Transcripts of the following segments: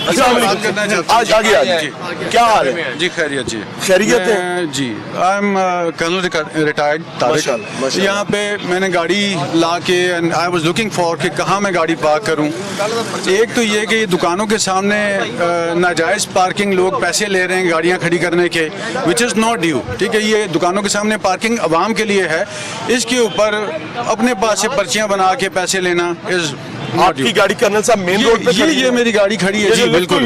آج آگے آگے کیا حال ہے جی خیریت جی خیریت ہے جی I am colonel retired Tariq. یہاں پہ میں نے گاڑی لا کے آئی واز لوکنگ فار کہ کہاں میں گاڑی پارک کروں. ایک تو یہ کہ دکانوں کے سامنے ناجائز پارکنگ لوگ پیسے لے رہے ہیں گاڑیاں کھڑی کرنے کے وچ از ناٹ ڈیو. ٹھیک ہے, یہ دکانوں کے سامنے پارکنگ عوام کے لیے ہے, اس کے اوپر اپنے پاس سے پرچیاں بنا کے پیسے لینا از آپ کی گاڑی کرنل صاحب مین روڈ پہ کھڑی ہے؟ یہ میری گاڑی کھڑی ہے جی بالکل.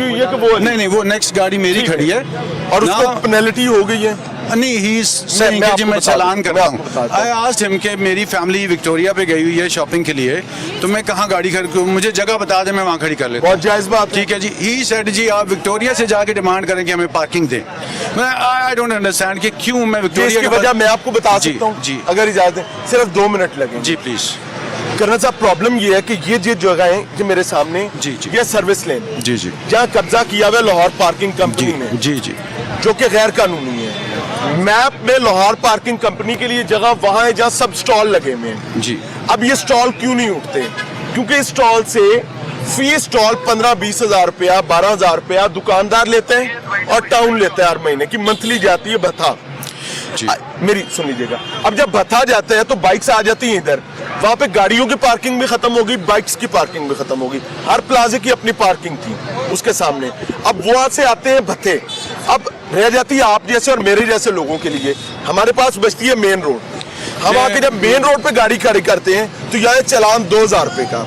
نہیں وہ نیکسٹ گاڑی میری کھڑی ہے اور اس کو پینلٹی ہو گئی ہے. نہیں ہی از سیئنگ کہ میں چالان کرتا ہوں. آئی آسکڈ ہم کہ میری فیملی وکٹوریا پہ گئی ہوئی ہے شاپنگ کے لیے, تو میں کہاں گاڑی مجھے جگہ بتا دیں میں وہاں کھڑی کر لیتا ہوں. بہت جائز بات. ٹھیک ہے جی. ہی سیڈ جی آپ وکٹوریا سے جا کے ڈیمانڈ کریں کہ ہمیں پارکنگ دیں. میں آئی ڈونٹ انڈرسٹینڈ کہ کیوں میں وکٹوریا کی وجہ میں آپ کو بتا سکتا ہوں جی اگر اجازت ہے, صرف 2 منٹ لگیں جی پلیز. کرنل صاحب پرابلم یہ ہے کہ یہ جو جگہ ہے جو میرے سامنے یہ سروس لین جی جی جہاں قبضہ کیا ہوا ہے لاہور پارکنگ کمپنی نے جی جی جو کہ غیر قانونی ہے. میپ میں لاہور پارکنگ کمپنی کے لیے جگہ وہاں ہے جہاں سب سٹال لگے ہوئے ہیں جی. اب یہ سٹال کیوں نہیں اٹھتے؟ کیونکہ اس سٹال سے فی سٹال 15-20 ہزار روپیہ 12 ہزار روپیہ دکاندار لیتے ہیں اور ٹاؤن لیتا ہے ہر مہینے کی منتھلی جاتی ہے بھتہ. میری سن لیجیے گا, اب جب بھتہ جاتا ہے تو بائکس آ جاتی ہیں ادھر, وہاں پہ گاڑیوں کی پارکنگ بھی ختم ہوگی, بائکس کی پارکنگ بھی ختم ہوگی. ہر پلازے کی اپنی پارکنگ تھی اس کے سامنے. اب وہاں سے آتے ہیں بھتے, اب رہ جاتی ہے آپ جیسے اور میرے جیسے لوگوں کے لیے. ہمارے پاس بچتی ہے مین روڈ. ہم آ کے جب مین روڈ پہ گاڑی کھڑی کرتے ہیں تو یہاں چلان 2000 روپے کا,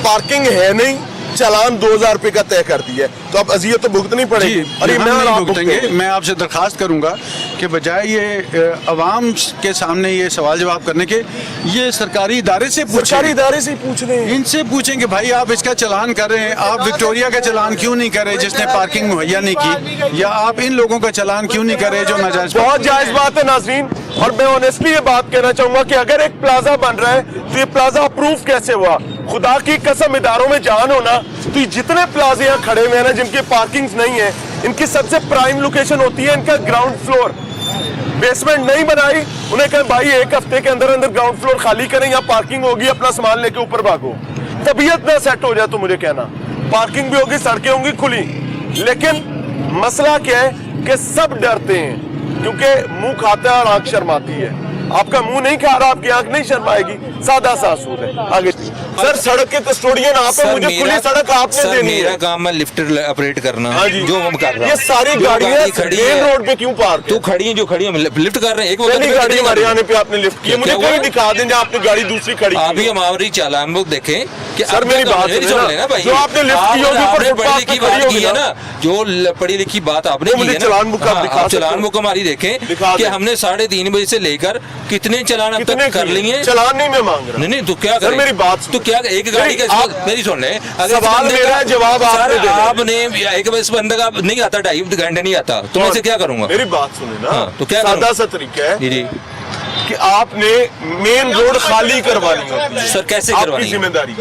پارکنگ ہے نہیں, چلان 2000 روپے کا طے کر دیا ہے, تو اب اذیت تو بھگتنی پڑے گی. میں آپ سے درخواست کروں گا کہ بجائے یہ عوام کے سامنے یہ سوال جواب کرنے کے, یہ سرکاری ادارے سے پوچھ رہے ہیں, ان سے پوچھیں کہ بھائی آپ اس کا چلان کر رہے ہیں, آپ وکٹوریا کا چلان کیوں نہیں کر رہے جس نے پارکنگ مہیا نہیں کی, یا آپ ان لوگوں کا چلان کیوں نہیں کر رہے جو ناجائز. بہت جائز بات ہے ناظرین, اور میں آنیسٹلی یہ بات کہنا چاہوں گا کہ اگر ایک پلازا بن رہا ہے تو یہ پلازا اپروف کیسے ہوا؟ خدا کی قسم اداروں میں جان ہونا تو جتنے پلازے یہاں کھڑے ہوئے ہیں نا جن کی پارکنگز نہیں ہے, ان کی سب سے پرائم لوکیشن ہوتی ہے ان کا گراؤنڈ فلور. بیسمنٹ نہیں بنائی, انہیں کہا بھائی ایک ہفتے کے اندر اندر گراؤنڈ فلور خالی کریں, یا پارکنگ ہوگی, اپنا سامان لے کے اوپر بھاگو. طبیعت نہ سیٹ ہو جائے تو مجھے کہنا, پارکنگ بھی ہوگی, سڑکیں ہوں گی کھلی. لیکن مسئلہ کیا ہے کہ سب ڈرتے ہیں کیونکہ منہ کھاتا ہے اور آنکھ شرماتی ہے. آپ کا منہ نہیں کھا رہا, آپ کی آنکھ نہیں شرمائے گی, سادہ سا اصول ہے. آگے سر, سڑک کے کسٹوڈین آپ ہیں, مجھے کھلی سڑک آپ نے دینی ہے. میرا کام ہے لفٹ آپریٹ کرنا, جو ہم کر رہے ہیں. یہ ساری گاڑیاں مین روڈ پہ کیوں پارک ہیں؟ تو کھڑی ہیں جو کھڑی ہیں لفٹ کر رہے ہیں. ایک وقت گاڑی ہمارے آنے پہ آپ نے لفٹ کی, مجھے کہیں دکھا دیں جہاں آپ نے گاڑی دوسری کھڑی کی. ابھی ہماری چالان بک دیکھیں کہ سر میری بات سنیں نا, جو آپ نے لفٹ کی ہوگی اوپر فٹ پاتھ پہ کھڑی ہوگی نا, جو پڑھی لکھی بات آپ نے کی ہے نا, چالان بک ہماری دیکھیں کہ ہم نے 3:30 بجے سے لے کر کتنے چالان اب تک کر لیے. چالان نہیں میں مانگ رہا, نہیں تو کیا کریں, میری بات تو کیا ایک گاڑی کا میری سن لیں, سوال میرا جواب آپ نے ایک اس بندے کا نہیں آتا 2.5 گھنٹے نہیں آتا, تو میں سے کیا کروں گا؟ میری بات سنیں نا, تو کیا سادہ سا طریقہ ہے جی کہ آپ نے مین روڈ خالی کروانی ہوتی ہے. سر کیسے کروانی ہے؟ ذمہ داری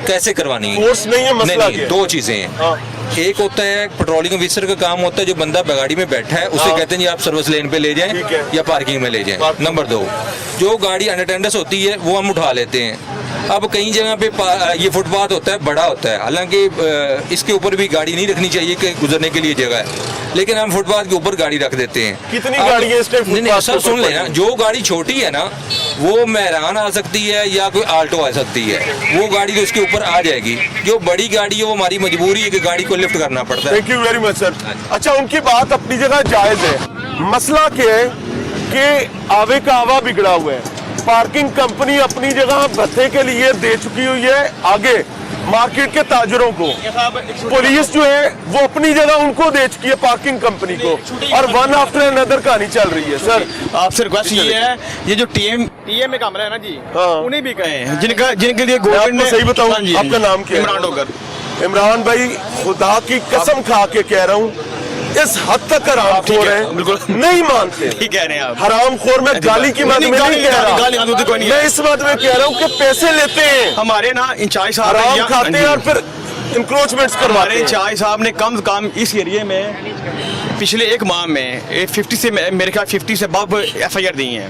کیسے کروانی ہے؟ فورس نہیں ہے, مسئلہ کیا ہے؟ 2 چیزیں ہیں. ایک ہوتا ہے پیٹرولنگ آفیسر کا کام ہوتا ہے, جو بندہ گاڑی میں بیٹھا ہے اسے کہتے ہیں جی آپ سروس لین پہ لے جائیں یا پارکنگ میں لے جائیں. نمبر 2, جو گاڑی ان اٹینڈنس ہوتی ہے وہ ہم اٹھا لیتے ہیں. اب کئی جگہ پہ یہ فٹ پاتھ ہوتا ہے, بڑا ہوتا ہے, حالانکہ اس کے اوپر بھی گاڑی نہیں رکھنی چاہیے کہ گزرنے کے لیے جگہ ہے, لیکن ہم فٹ پاتھ کے اوپر گاڑی رکھ دیتے ہیں. کتنی گاڑیاں اس ٹائم فٹ پاتھ؟ سر سن لینا, جو گاڑی چھوٹی ہے نا وہ مہران آ سکتی ہے یا کوئی آلٹو آ سکتی ہے, وہ گاڑی تو اس کے اوپر آ جائے گی. جو بڑی گاڑی ہے وہ ہماری مجبوری ہے کہ گاڑی کو لفٹ کرنا پڑتا ہے. تھینک یو ویری مچ سر. اچھا, ان کی بات اپنی جگہ جائز ہے. مسئلہ کیا ہے کہ آوے کا آوا بگڑا ہوا ہے. پارکنگ کمپنی اپنی جگہ بھتے کے لیے دے چکی ہوئی ہے آگے مارکیٹ کے تاجروں کو. پولیس جو ہے وہ اپنی جگہ ان کو دے چکی ہے پارکنگ کمپنی کو, اور ون آفٹر انادر کہانی چل رہی ہے. سر آپ سے ریکویسٹ یہ ہے, یہ جو ٹی ایم میں کام رہا ہے نا جی, انہیں بھی کہیں جن کے لیے گورنمنٹ نے, صحیح بتاؤں آپ کا نام کیا ہے؟ عمران بھائی, خدا کی قسم کھا کے کہہ رہا ہوں اس حد تک حرام خور ہیں, بالکل نہیں مانتے. ٹھیک کہہ رہے ہیں آپ. حرام خور میں گالی کی مد میں نہیں کہہ رہا, میں اس مد میں کہہ رہا ہوں کہ پیسے لیتے ہیں ہمارے نا انچارج صاحب, حرام کھاتے ہیں اور پھر انکروچمنٹس کرواتے ہیں. انچارج صاحب نے کم سے کم اس ایریے میں پچھلے 1 ماہ میں 50 سے میرے خیال 50 سے ابو FIR دی ہیں.